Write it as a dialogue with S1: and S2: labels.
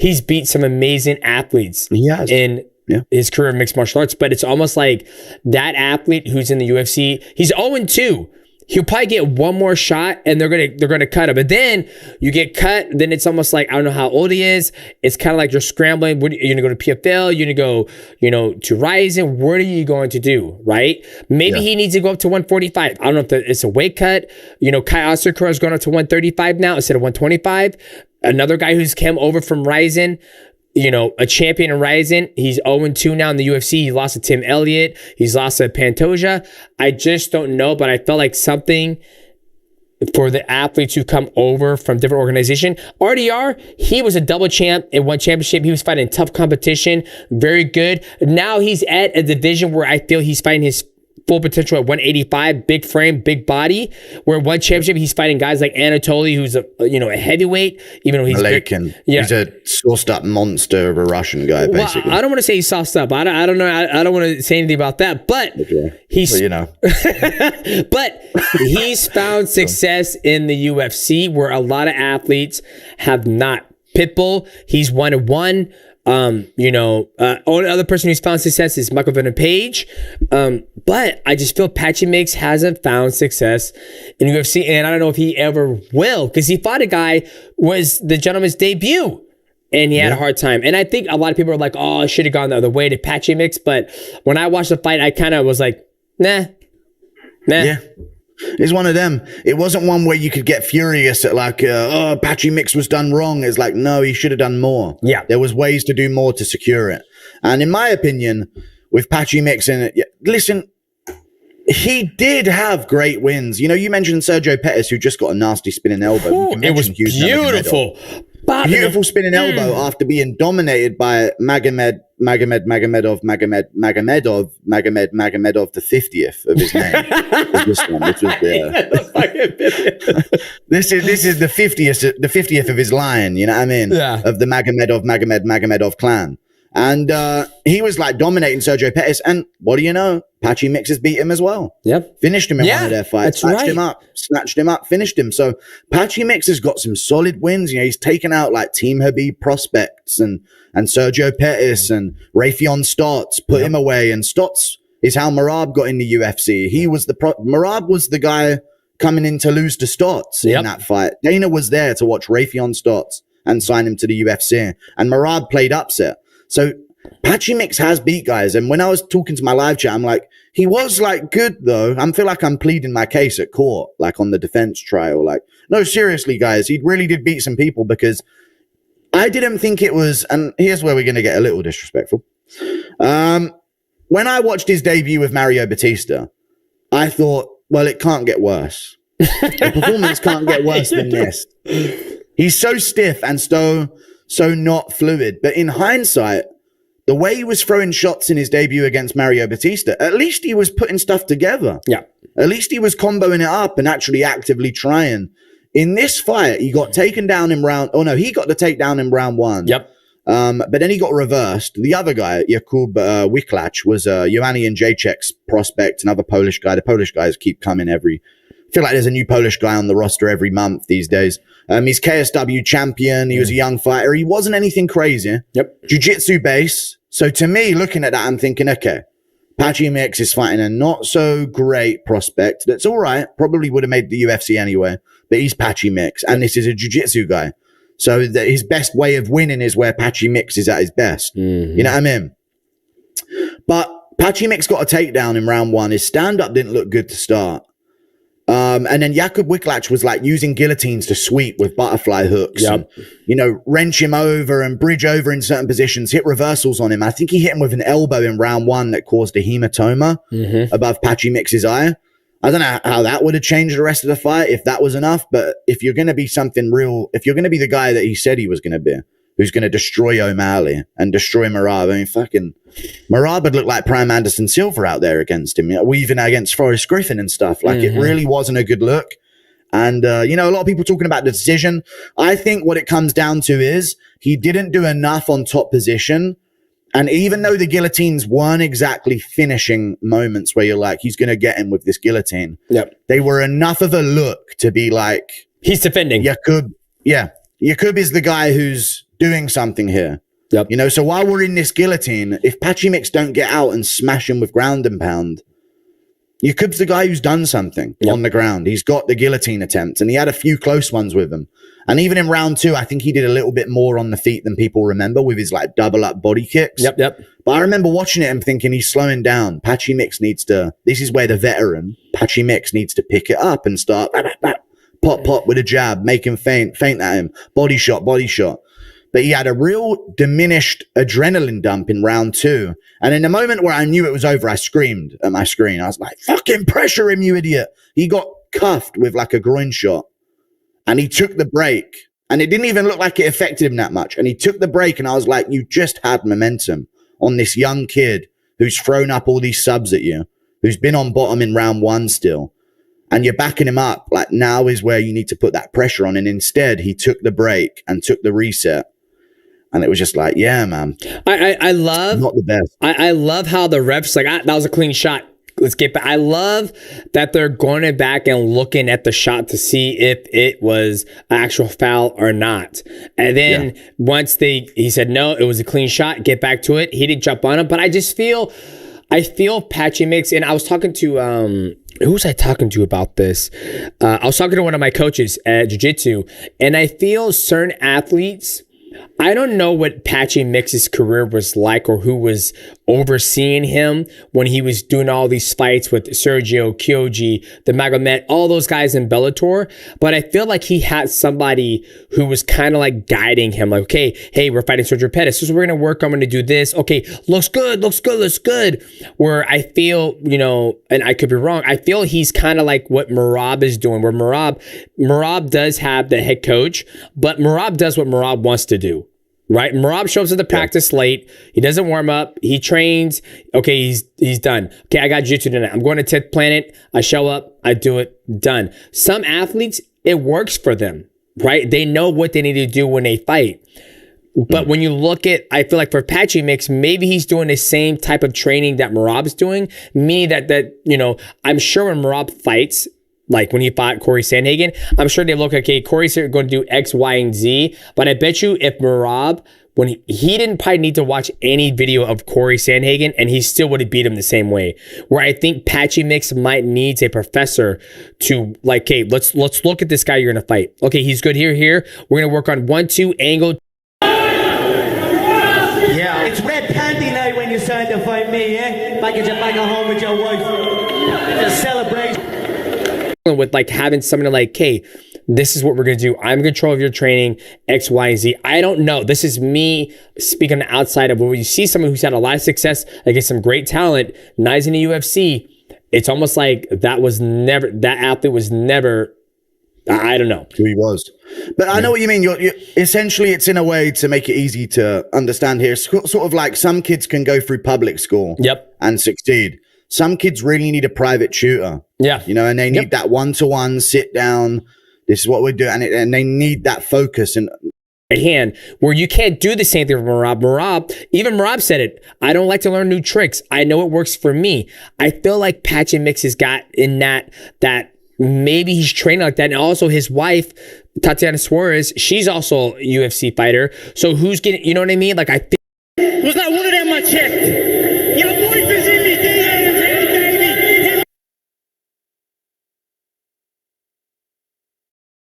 S1: he's beat some amazing athletes in his career of mixed martial arts, but it's almost like that athlete who's in the UFC, he's 0-2. He'll probably get one more shot and they're gonna cut him. But then you get cut, then it's almost like, I don't know how old he is. It's kind of like you're scrambling. You're gonna go to PFL, you're gonna go, to Ryzen. What are you going to do, right? Maybe he needs to go up to 145. I don't know if it's a weight cut. Kai Osterkar is going up to 135 now instead of 125. Another guy who's come over from Ryzen, a champion in Ryzen. He's 0-2 now in the UFC. He lost to Tim Elliott. He's lost to Pantoja. I just don't know, but I felt like something for the athletes who come over from different organization. RDR, he was a double champ in one championship. He was fighting tough competition. Very good. Now he's at a division where I feel he's fighting his full potential at 185, big frame, big body. Where one championship, he's fighting guys like Anatoly, who's a heavyweight, even though he's
S2: he's a sauced up monster of a Russian guy, basically.
S1: Well, I don't want to say he's sauced up. I don't know. I don't want to say anything about that. But he's, but he's found success in the UFC where a lot of athletes have not. Pitbull, he's 1-1. Only other person who's found success is Michael Venom Page. But I just feel Patchy Mix hasn't found success in UFC, and I don't know if he ever will, because he fought a guy was the gentleman's debut, and he had a hard time. And I think a lot of people are like, oh, I should have gone the other way to Patchy Mix. But when I watched the fight, I kind of was like, nah.
S2: Yeah. It's one of them. It wasn't one where you could get furious at like, Patchy Mix was done wrong. It's like, no, he should have done more.
S1: Yeah.
S2: There was ways to do more to secure it. And in my opinion, with Patchy Mix in it, listen, he did have great wins. You mentioned Sergio Pettis, who just got a nasty spinning elbow.
S1: Ooh, it was beautiful.
S2: Beautiful spinning elbow after being dominated by Magomedov the 50th of his name. This is the 50th of his line, you know what I mean?
S1: Yeah.
S2: Of the Magomedov clan. And he was like dominating Sergio Pettis. And what do you know? Patchy Mix has beat him as well.
S1: Yep.
S2: Finished him in one of their fights.
S1: Snatched
S2: him up, finished him. So Patchy Mix has got some solid wins. He's taken out like Team Habib prospects and Sergio Pettis and Raytheon Stotts, put him away. And Stotts is how Merab got in the UFC. He was Merab was the guy coming in to lose to Stotts in that fight. Dana was there to watch Raytheon Stotts and sign him to the UFC. And Merab played upset. So Patchy Mix has beat guys. And when I was talking to my live chat, I'm like, he was like good though. I feel like I'm pleading my case at court, like on the defense trial. Like, no, seriously, guys, he really did beat some people because I didn't think it was, and here's where we're going to get a little disrespectful. When I watched his debut with Mario Batista, I thought, well, it can't get worse. The performance can't get worse than this. He's so stiff and so not fluid. But in hindsight, the way he was throwing shots in his debut against Mario Batista, at least he was putting stuff together.
S1: Yeah.
S2: At least he was comboing it up and actually actively trying. In this fight, he got taken down in he got the takedown in round 1.
S1: Yep.
S2: But then he got reversed. The other guy, Jakub Wiklacz, was Joanna and Jacek's prospect, another Polish guy. The Polish guys keep coming I feel like there's a new Polish guy on the roster every month these days. He's KSW champion. He was a young fighter. He wasn't anything crazy.
S1: Yep.
S2: Jiu-jitsu base. So to me, looking at that, I'm thinking, okay, Patchy Mix is fighting a not so great prospect. That's all right. Probably would have made the UFC anyway, but he's Patchy Mix. And this is a jiu-jitsu guy. So his best way of winning is where Patchy Mix is at his best.
S1: Mm-hmm.
S2: You know what I mean? But Patchy Mix got a takedown in round 1. His stand-up didn't look good to start. And then Jakub Wiklacz was like using guillotines to sweep with butterfly hooks, and, wrench him over and bridge over in certain positions, hit reversals on him. I think he hit him with an elbow in round 1 that caused a hematoma above Patchy Mix's eye. I don't know how that would have changed the rest of the fight, if that was enough. But if you're going to be something real, if you're going to be the guy that he said he was going to be, who's going to destroy O'Malley and destroy Merab, I mean, fucking Merab would look like Prime Anderson Silva out there against him, even against Forrest Griffin and stuff. Like, it really wasn't a good look. And, a lot of people talking about the decision. I think what it comes down to is he didn't do enough on top position. And even though the guillotines weren't exactly finishing moments where you're like, he's going to get him with this guillotine, they were enough of a look to be like,
S1: he's defending.
S2: Jakub is the guy who's doing something here.
S1: Yep.
S2: You know, so while we're in this guillotine, if Patchy Mix don't get out and smash him with ground and pound, Yakub's the guy who's done something on the ground. He's got the guillotine attempt, and he had a few close ones with him. And even in round 2, I think he did a little bit more on the feet than people remember with his like double up body kicks.
S1: Yep.
S2: But I remember watching it and thinking he's slowing down. Patchy Mix needs to, this is where the veteran, Patchy Mix, needs to pick it up and start pop with a jab, make him feint at him, body shot. But he had a real diminished adrenaline dump in round 2. And in the moment where I knew it was over, I screamed at my screen. I was like, fucking pressure him, you idiot. He got cuffed with like a groin shot. And he took the break. And it didn't even look like it affected him that much. And he took the break, and I was like, you just had momentum on this young kid who's thrown up all these subs at you, who's been on bottom in round 1 still. And you're backing him up. Like, now is where you need to put that pressure on. And instead, he took the break and took the reset. And it was just like, yeah, man.
S1: I love,
S2: not the best.
S1: I love how the refs like, that was a clean shot. Let's get back. I love that they're going back and looking at the shot to see if it was an actual foul or not. And then once he said, no, it was a clean shot, get back to it. He didn't jump on him. But I feel Patchy Mix, and I was talking to, who was I talking to about this? I was talking to one of my coaches at jiu-jitsu, and I feel certain athletes, I don't know what Patchy Mix's career was like or who was overseeing him when he was doing all these fights with Sergio, Kyoji, the Magomed, all those guys in Bellator. But I feel like he had somebody who was kind of like guiding him. Like, okay, hey, we're fighting Sergio Pettis. This is what we're going to work on. I'm going to do this. Okay, looks good. Where I feel, you know, and I could be wrong, I feel he's kind of like what Merab is doing, where Merab does have the head coach, but Merab does what Merab wants to do. Right? Merab shows up to practice late. He doesn't warm up. He trains. Okay, he's done. Okay, I got jiu-jitsu tonight. I'm going to 10th Planet. I show up. I do it. Done. Some athletes, it works for them. Right? They know what they need to do when they fight. But when you look at, I feel like for Patchy Mix, maybe he's doing the same type of training that Merab's doing. Meaning that you know, I'm sure when Merab fights, like when he fought Corey Sandhagen, I'm sure they look, okay, Corey's going to do X, Y, and Z. But I bet you if Merab, when he didn't probably need to watch any video of Corey Sandhagen, and he still would have beat him the same way. Where I think Patchy Mix might needs a professor to like, okay, let's look at this guy you're going to fight. Okay, he's good here. We're going to work on 1-2 angle.
S3: Yeah, it's red panty night when you decide to fight me, yeah? Like you're back at home with your wife. It's a celebration.
S1: With like having someone like, hey, this is what we're going to do. I'm in control of your training, X, Y, and Z. I don't know. This is me speaking outside of when you see someone who's had a lot of success against some great talent, nice in the UFC. It's almost like that athlete was never, I don't know
S2: who he was. But I know what you mean. You're essentially, it's in a way to make it easy to understand here. It's sort of like some kids can go through public school and succeed. Some kids really need a private tutor.
S1: Yeah.
S2: You know, and they need that one-to-one sit down. This is what we're doing. And they need that focus and
S1: hand where you can't do the same thing for Merab. Even Merab said it. I don't like to learn new tricks. I know it works for me. I feel like Patchy Mix has got in that maybe he's training like that. And also his wife, Tatiana Suarez, she's also a UFC fighter. So who's getting, you know what I mean? Like I think.
S3: Was not one of them I checked. You know,